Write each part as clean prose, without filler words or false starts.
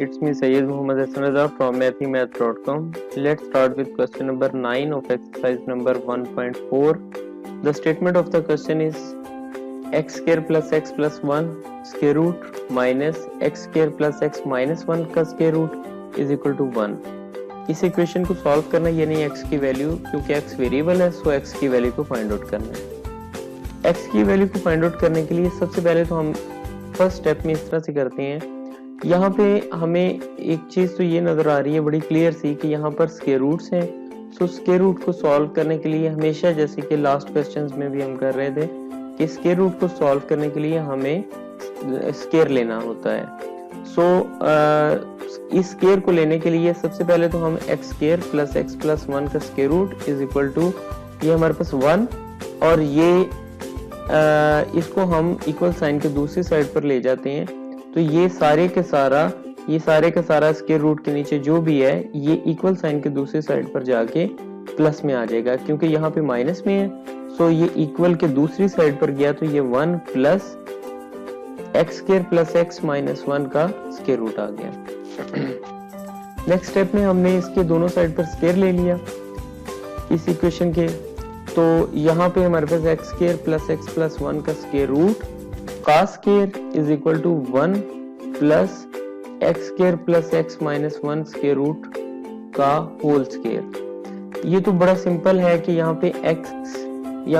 it's me Sayyid Muhammad Hassan Raza from mathymath.com. Let's start with question number 9 of exercise number 1.4. The statement of the question is x square plus x plus 1 square root minus x square plus x minus 1 का square root is equal to 1. इस equation को solve करना यानी x की value, क्योंकि x variable है सो x की value को फाइंड आउट करना है। x की वैल्यू को फाइंड आउट करने के लिए सबसे पहले तो हम फर्स्ट स्टेप में इस तरह से करते हैं। यहाँ पे हमें एक चीज तो ये नजर आ रही है बड़ी क्लियर सी कि यहाँ पर स्क्वायर रूट्स हैं। सो स्क्वायर रूट को सॉल्व करने के लिए हमेशा, जैसे कि लास्ट क्वेश्चंस में भी हम कर रहे थे, कि स्क्वायर रूट को सॉल्व करने के लिए हमें स्क्वायर लेना होता है। इस स्क्वायर को लेने के लिए सबसे पहले तो हम x square plus x plus 1 का square root is equal to, ये हमारे पास 1, और ये इसको हम इक्वल साइन के दूसरी साइड पर ले जाते हैं। तो ये सारे का सारा स्क्वायर रूट के नीचे जो भी है ये इक्वल साइन के दूसरी साइड पर जाके प्लस में आ जाएगा, क्योंकि यहाँ पे माइनस में है। सो ये इक्वल के दूसरी साइड पर गया तो ये 1 plus x square plus x minus 1 का स्क्वायर रूट आ गया। नेक्स्ट स्टेप में हमने इसके दोनों साइड पर स्क्वायर ले लिया इस इक्वेशन के। तो यहाँ पे हमारे पास x square plus x plus 1 का स्क्वायर रूट का square is equal to 1 plus x square plus x minus 1 square root का होल स्क्वायर। ये तो बड़ा सिंपल है कि यहाँ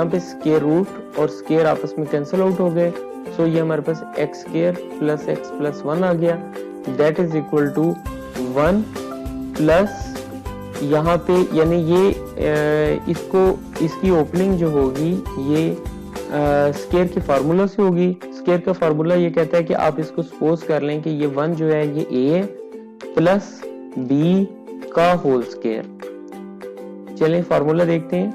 पे स्क्वायर रूट और स्क्वायर आपस में कैंसिल आउट हो गए। सो ये हमारे पास x square plus x plus 1 आ गया, that is equal to 1 plus यहाँ पे यानी ये इसकी ओपनिंग जो होगी ये स्क्वायर के फार्मूला से होगी। स्क्वायर का फार्मूला ये कहता है कि आप इसको सपोज कर लें कि ये 1 जो है ये a है प्लस b का होल स्क्वायर। चलें फार्मूला देखते हैं।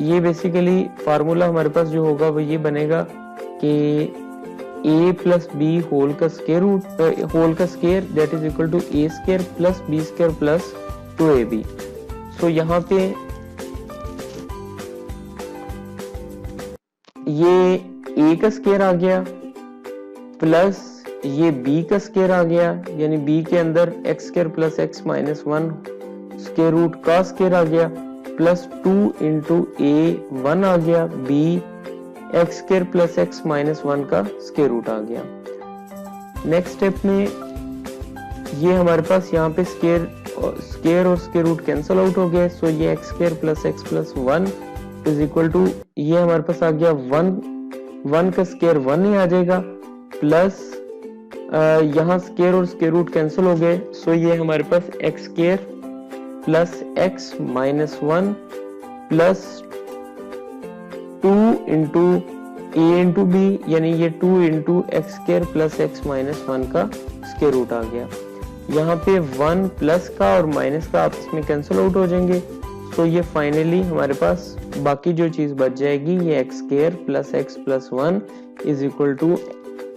ये बेसिकली फार्मूला हमारे पास जो होगा वो ये बनेगा कि a प्लस बी होल का स्क्वायर रूट होल का square that is equal to a square plus b square plus 2ab। So यहाँ पे ये a का स्क्वायर आ गया प्लस ये b का स्क्वायर आ गया, यानी b के अंदर x square plus x minus 1 square root का स्क्वायर आ गया प्लस 2 इंटू a 1 आ गया, b x square plus x minus 1 का स्क्वायर रूट आ गया। नेक्स्ट स्टेप में ये हमारे पास यहाँ पे स्क्वायर और स्क्वायर रूट कैंसिल आउट हो गए। सो ये x square plus x plus 1 is equal to, ये हमारे पास आ गया 1 का स्क्वायर 1 ही आ जाएगा प्लस यहाँ स्क्वायर और स्क्वायर रूट कैंसिल हो गए। सो ये हमारे पास x square plus x minus 1 plus 2 into a into B, यानी ये 2 into x square plus x minus 1 का स्क्वायर रूट आ गया। यहाँ पे 1 प्लस का और माइनस का आपस में कैंसिल आउट हो जाएंगे। तो ये फाइनली हमारे पास बाकी जो चीज बच जाएगी ये x square plus x plus 1 is equal to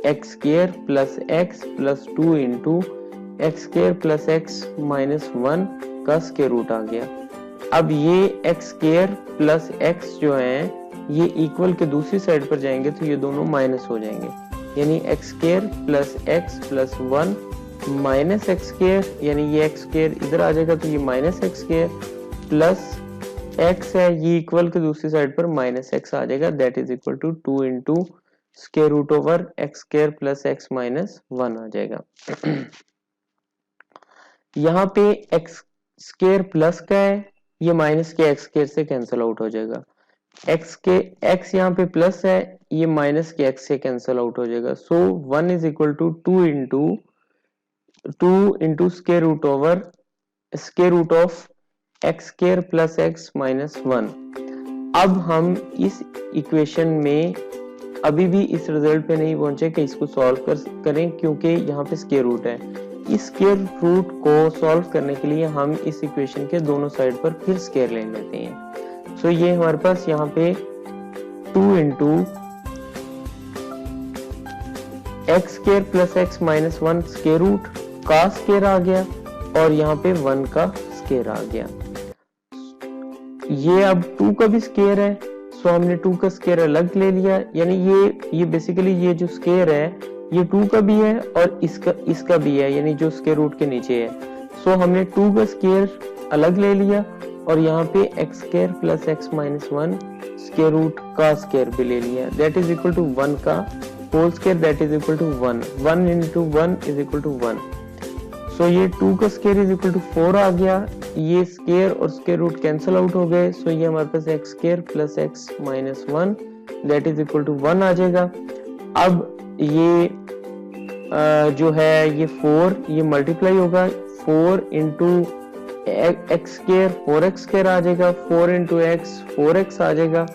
x square plus x plus 2 into x square plus x minus 1 का स्क्वायर रूट आ गया। अब ये एक्स स्क्वायर प्लस एक्स जो है ये इक्वल के दूसरी साइड पर जाएंगे तो ये दोनों माइनस हो जाएंगे, यानी x square plus x plus 1 minus x square, यानी ये एक्स स्क्वायर इधर आ जाएगा तो ये minus x square plus x है ये इक्वल के दूसरी साइड पर माइनस एक्स आ जाएगा, that is equal to 2 into square root over x square plus x minus 1 आ जाएगा। यहाँ पे एक्स स्क्वायर प्लस का है, ये माइनस के एक्स स्क्वायर से कैंसिल आउट हो जाएगा। एक्स यहाँ पे प्लस है, ये माइनस के एक्स से कैंसिल आउट हो जाएगा। So 1 is equal to 2 into square root over square root of x square plus x minus 1। अब हम इस इक्वेशन में अभी भी इस रिजल्ट पे नहीं पहुंचे कि इसको सॉल्व करें, क्योंकि यहाँ पे स्क्वायर रूट है। इस स्क्वायर रूट को सॉल्व करने के लिए हम इस इक्वेशन के दोनों साइड पर फिर स्क्वायर ले लेते हैं। सो ये हमारे पास यहाँ पे 2 into x square plus x minus 1 square root का स्क्वायर आ गया और यहाँ पे 1 का स्क्वायर आ गया। ये अब 2 का भी स्क्वायर है, सो हमने 2 का स्क्वायर अलग ले लिया, यानी ये बेसिकली ये जो स्क्वायर है ये 2 का भी है और इसका भी है, यानी जो स्क्वायर रूट के नीचे है। सो हमने 2 का स्क्वायर अलग ले लिया और यहाँ पे x square plus x minus 1 square root का स्क्वायर भी ले लिया, दैट इज इक्वल टू 1 का whole square, that is equal to 1, 1 into 1 is equal to 1। So ये 2 का स्क्वायर इज इक्वल टू 4 आ गया, ये स्क्वायर और स्क्वायर रूट कैंसिल आउट हो गए। सो ये हमारे पास x square plus x minus 1 that is equal to 1 आ जाएगा। अब ये जो है ये 4 ये मल्टीप्लाई होगा, 4 into x square 4x square आ जाएगा, 4 इंटू एक्स 4x आ जाएगा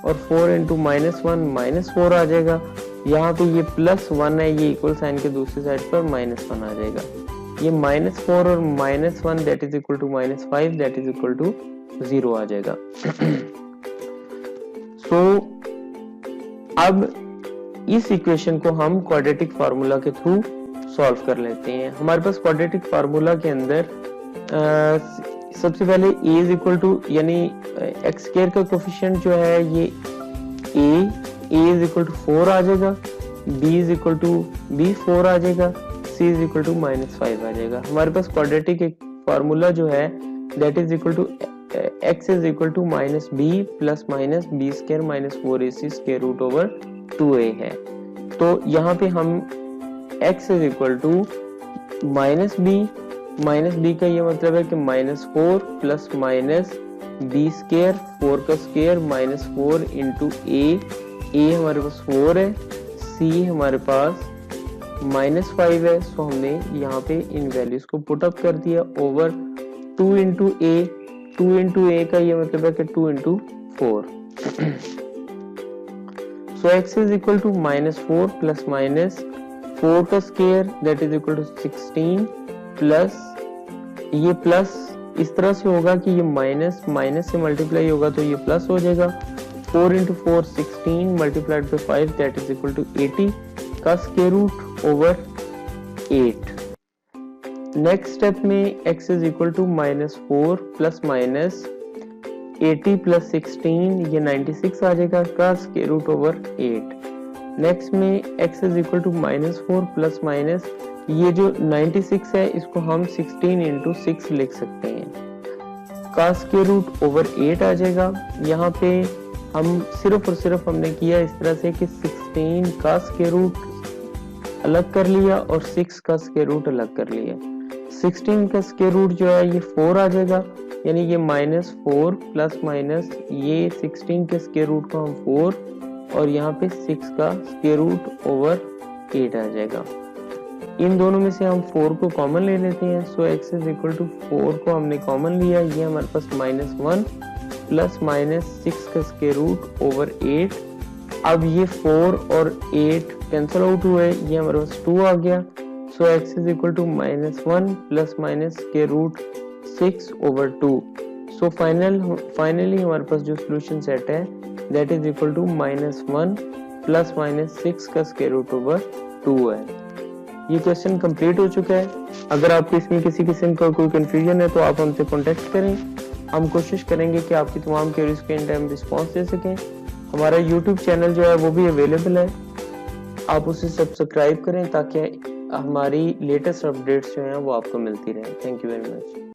और 4 इंटू माइनस 1 माइनस 4 आ जाएगा। यहाँ पे ये प्लस 1 है, ये इक्वल साइन के दूसरी साइड पर माइनस 1 आ जाएगा। ये माइनस 4 और minus 1 that is equal to minus 5 that is equal to 0 आ जाएगा। सो अब इस इक्वेशन को हम क्वाड्रेटिक फार्मूला के थ्रू सॉल्व कर लेते हैं। हमारे पास क्वाड्रेटिक फार्मूला के अंदर सबसे पहले a इज इक्वल टू, यानी एक्स स्क्वायर का कोफिशिएंट जो है ये a इज इक्वल टू 4 आ जाएगा, b is equal to b 4 आ जाएगा, c is equal to minus 5 आ जाएगा। हमारे पास क्वाड्रेटिक एक फार्मूला जो है that is equal to x is equal to minus b plus minus b square minus 4ac square root over 2a है। तो यहाँ पे हम x is equal to minus b का ये मतलब है कि minus 4 plus minus b square 4 का स्क्वायर माइनस 4 इंटू a हमारे पास 4 है, c हमारे पास माइनस 5 है। सो हमने यहाँ पे इन वैल्यूज को पुट अप कर दिया ओवर 2 इंटू a का ये मतलब है कि 2 into 4। So x is equal to minus 4 plus minus 4 का square that is equal to 16 plus ये प्लस इस तरह से होगा कि ये माइनस माइनस से मल्टीप्लाई होगा तो ये प्लस हो जाएगा। 4 into 4 16 multiplied by 5 that is equal to 80 का square root over 8। Next step में x is equal to minus 4 plus minus 80 plus 16 ये 96 आ जाएगा का स्क्वायर रूट ओवर 8। नेक्स्ट में x is equal to minus 4 plus minus ये जो 96 है इसको हम 16 इंटू 6 लिख सकते हैं का स्क्वायर रूट ओवर 8 आ जाएगा। यहाँ पे हम सिर्फ और सिर्फ हमने किया इस तरह से कि 16 का स्क्वायर रूट अलग कर लिया और 6 का स्क्वायर रूट अलग कर लिया। 16 का स्क्वायर रूट जो है ये 4 आ जाएगा, यानी ये माइनस 4 प्लस माइनस ये 16 के स्क्वायर रूट को हम 4 और यहाँ पे 6 का स्क्वायर रूट ओवर 8 आ जाएगा। इन दोनों में से हम 4 को कॉमन ले लेते हैं। सो x इज इक्वल टू 4 को हमने कॉमन लिया, ये हमारे पास माइनस 1 प्लस माइनस 6 का स्क्वायर रूट ओवर 8। अब ये 4 और 8 कैंसिल आउट हुए, ये हमारे पास 2 आ गया। So x is equal to minus 1 plus minus square root 6 over 2। So finally हमारे पास जो सोल्यूशन सेट है that is equal to minus 1 plus minus 6 का स्क्वायर रूट ओवर 2 है। ये क्वेश्चन कंप्लीट हो चुका है। अगर आपको इसमें किसी किस्म का कोई कंफ्यूजन है तो आप हमसे कांटेक्ट करें, हम कोशिश करेंगे कि आपकी तमाम क्वेरीज के इन टाइम रिस्पॉन्स दे सकें। हमारा यूट्यूब चैनल जो है वो भी अवेलेबल है, आप उसे सब्सक्राइब करें ताकि हमारी लेटेस्ट अपडेट्स जो हैं वो आपको मिलती रहें। Thank you very much.